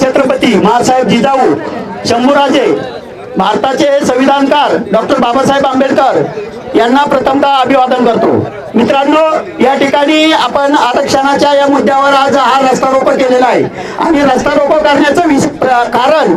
छत्रपती महासाहेब जिजाऊ शंभूराजे भारताचे संविधानकार डॉक्टर बाबासाहेब आंबेडकर यांना प्रथमतः अभिवादन करतो। मित्रांनो, या ठिकाणी आपण आरक्षणाच्या या मुद्द्यावर आज हा रस्ता रोको केलेला आहे आणि रस्ता रोको करण्याचं कारण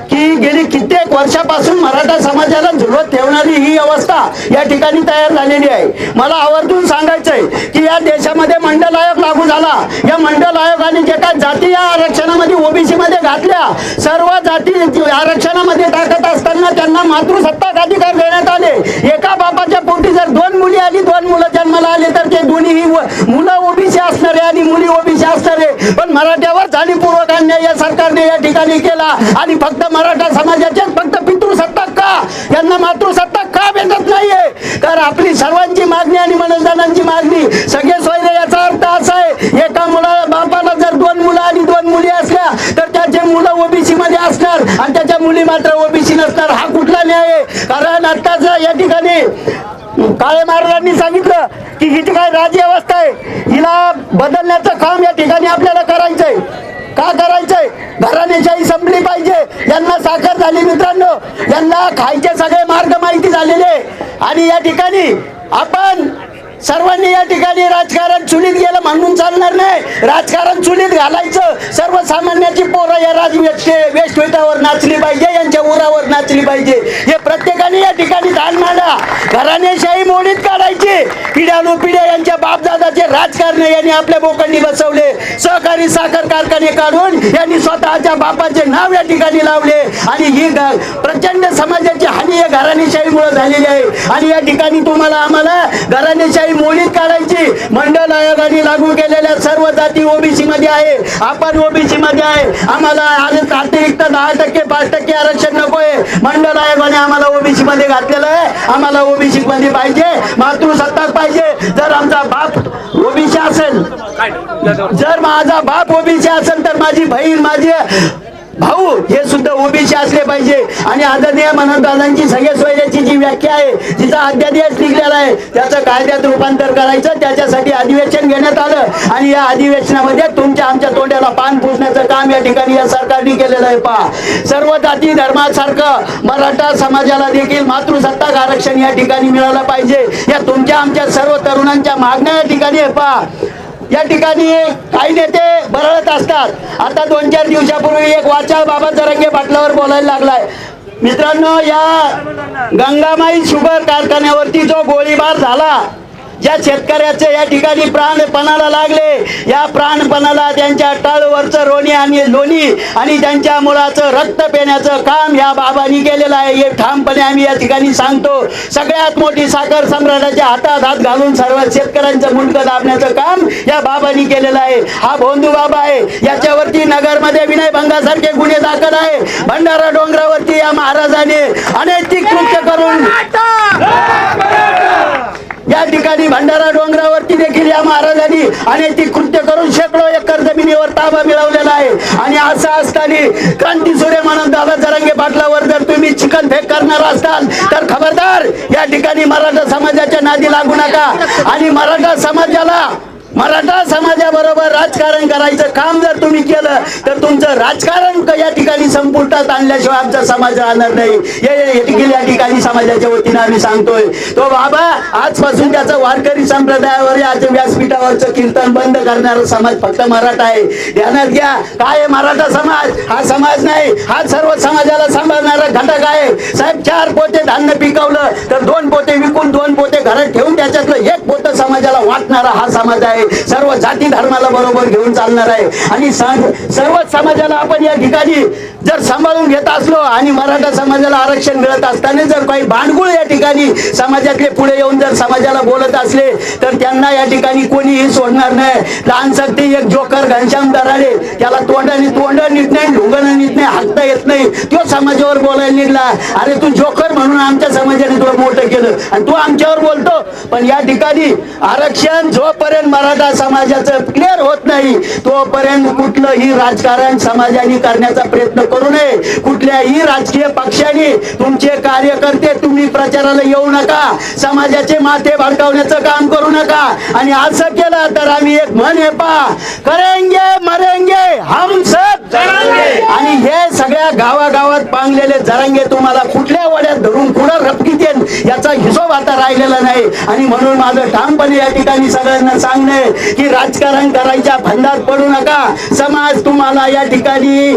की गेली कित्येक वर्षापासून मराठा समाजाला झुलवत ठेवणारी ही अवस्था या ठिकाणी तयार झालेली आहे। मला आवर्जून सांगायचंय की या देशामध्ये मंडल आयोग लागू झाला। या मंडल आयोगाने जे काय जाती या आरक्षणामध्ये ओबीसी मध्ये घातल्या, सर्व जाती आरक्षणामध्ये टाकत असताना त्यांना मातृसत्ताक अधिकार देण्यात आले। एका बापाच्या पोटी जर 2 मुली आणि 2 मुलं जन्माला आले तर ते दोन्ही मुलं ओबीसी असणारे आणि मुली ओबीसी असणारे, पण मराठ्यावर जाणीवपूर्वक अन्याय या सरकारने या ठिकाणी केला आणि फक्त मराठा समाजाचे फक्त पितृसत्ताक का, यांना मातृसत्ताक का भेटत नाहीये? तर आपली सर्वांची मागणी आणि मनोजदानांची मागणी सगळे सोयरे, याचा अर्थ असा आहे एका बापाला जर 2 मुलं आणि 2 मुली असल्या तर त्याचे मुलं ओबीसी मध्ये असणार आणि त्याच्या मुली मात्र ओबीसी नसणार। हा कुठला न्याय आहे? कारण आताच या ठिकाणी काळे महाराजांनी सांगितलं की ही जी काय राज्यव्यवस्था आहे हिला बदलण्याचं काम या ठिकाणी आपल्याला करायचंय। का करायचंय? घराणेशाही संपली पाहिजे। यांना साखर झाली मित्रांनो, यांना खायचे सगळे मार्ग माहिती झालेले आणि या ठिकाणी आपण सर्वांनी या ठिकाणी राजकारण चुलीत गेलं म्हणून चालणार नाही। राजकारण चुलीत घालायचं, सर्वसामान्याची पोरं या वेशवेटावर नाचली पाहिजे, यांच्या उरावर नाचली पाहिजे। हे प्रत्येकाने या ठिकाणी दान मांडा। घराणेशाही मोडीत काढायची। पिढ्यानुपिढ्या यांच्या बापदादाचे राजकारण यांनी आपल्या बोकांनी बसवले। सहकारी साखर कारखाने काढून यांनी स्वतःच्या बापाचे नाव या ठिकाणी लावले आणि ही प्रचंड समाजाची हानी या घराणेशाहीमुळे झालेली आहे। आणि या ठिकाणी तुम्हाला आम्हाला घराणेशाही मोडीत काढायची। मंडल आयोगाने लागू केलेल्या सर्व जाती ओबीसी मध्ये आहे, आपण ओबीसी मध्ये आहे। आम्हाला अतिरिक्त 10% 5% आरक्षण नकोय। मंडल आयोगाने आम्हाला ओबीसी मध्ये घातलेलं आहे, आम्हाला ओबीसी मध्ये पाहिजे, मातृसत्ताक पाहिजे। जर आमचा बाप ओबीसी असेल, जर माझा बाप ओबीसी असेल तर माझी बहीण, माझे भाऊ हे सुद्धा ओबीसी असले पाहिजे। आणि आदरणीय मनोजदादांची सगळ्या सोयऱ्याची जी व्याख्या आहे, जिचा अध्यादेश निघलेला आहे, त्याचं कायद्यात रूपांतर करायचं, त्याच्यासाठी अधिवेशन घेण्यात आलं आणि या अधिवेशनामध्ये तुमच्या आमच्या तोंडाला पान पुसण्याचं काम या ठिकाणी या सरकारने केलेलं आहे। पहा, सर्व जाती धर्मासारखं मराठा समाजाला देखील मातृसत्ताक आरक्षण या ठिकाणी मिळालं पाहिजे। या तुमच्या आमच्या सर्व तरुणांच्या मागण्या या ठिकाणी आहे। पहा, या ठिकाणी काही नेते बरळत असतात। आता 2-4 दिवसापूर्वी एक वाचाळ बाबा जरांगे पाटलावर बोलायला लागलाय। मित्रांनो, या गंगामाई शुगर कारखान्यावरती जो गोळीबार झाला, ज्या शेतकऱ्याचे या ठिकाणी प्राणपणाला लागले, या प्राणपणाला त्यांच्या टाळवरचं लोणी आणि त्यांच्या मुलाचं रक्त पिण्याचं काम या बाबांनी केलेलं आहे। हे ठामपणे आम्ही या ठिकाणी सांगतो। सगळ्यात मोठी साखर सम्राटाच्या हातात हात घालून सर्व शेतकऱ्यांचं मुंडकं दाबण्याचं काम या बाबांनी केलेलं आहे। हा भोंदू बाबा आहे। याच्यावरती नगरमध्ये विनयभंगासारखे गुन्हे दाखल आहे। भंडारा डोंगरावरती या महाराजाने अनैतिक कृत्य करून या ठिकाणी भंडारा डोंगरावरती देखील या महाराजांनी अनैतिक कृत्य करून शेकडो एकर जमिनीवर ताबा मिळवलेला आहे। आणि असं असताना क्रांती सूर्य म्हणून दादा जरांगे पाटलावर जर तुम्ही चिकनफेक करणार असाल तर खबरदार, या ठिकाणी मराठा समाजाच्या नादी लागू नका। आणि मराठा समाजाबरोबर राजकारण करायचं काम जर तुम्ही केलं तर तुमचं राजकारण या ठिकाणी संपुष्टात आणल्याशिवाय आमचा समाज राहणार नाही। या ठिकाणी समाजाच्या वतीने आम्ही सांगतोय, तो बाबा आजपासून त्याचं वारकरी संप्रदायावर आज व्यासपीठावरचं कीर्तन बंद करणारा समाज फक्त मराठा आहे। ध्यानात घ्या, काय मराठा समाज हा समाज नाही, हा सर्व समाजाला सांभाळणारा घटक आहे। साहेब, 4 पोते धान्य पिकवलं तर 2 पोते विकून 2 पोते घरात ठेवून त्याच्यातलं 1 पोतं समाजाला वाटणारा हा समाज आहे। सर्व जाती धर्माला बरोबर घेऊन चालणार आहे आणि सर्व समाजाला आपण या ठिकाणी जर सांभाळून घेत असलो आणि मराठा समाजाला आरक्षण मिळत असताना जर काही भांडगुळ या ठिकाणी समाजातले पुढे येऊन जर समाजाला बोलत असले तर त्यांना या ठिकाणी कोणीही सोडणार नाही। लहान सक्ती एक जोकर घनश्याम दराडे, त्याला तोंडाने तोंड नीट नाही, ढोंगण नीट नाही, हाकता येत नाही, तो समाजावर बोलायला निघला। अरे तू जोकर म्हणून आमच्या समाजाने तुला मोठं केलं आणि तू आमच्यावर बोलतो। पण या ठिकाणी आरक्षण जोपर्यंत मराठा समाजाचं क्लिअर होत नाही तोपर्यंत कुठलंही राजकारण समाजाने करण्याचा प्रयत्न करू नये। कुठल्याही राजकीय पक्षाने तुमचे कार्यकर्ते तुम्ही प्रचाराला येऊ नका, समाजाचे माथे भडकावण्याचं काम करू नका। आणि असं केलं तर आम्ही एक म्हण आहे, पा करेंगे मरेंगे हम सब चलेंगे। आणि गावागावात पांगलेले जरांगे तुम्हाला कुठल्या वड्यात धरून कुठं रपकीत येईल याचा हिशोब आता राहिलेला नाही. आणि म्हणून माझं ठामपणे या ठिकाणी सगळ्यांना सांगणे की राजकारण करायच्या फंदात पडू नका. समाज तुम्हाला या ठिकाणी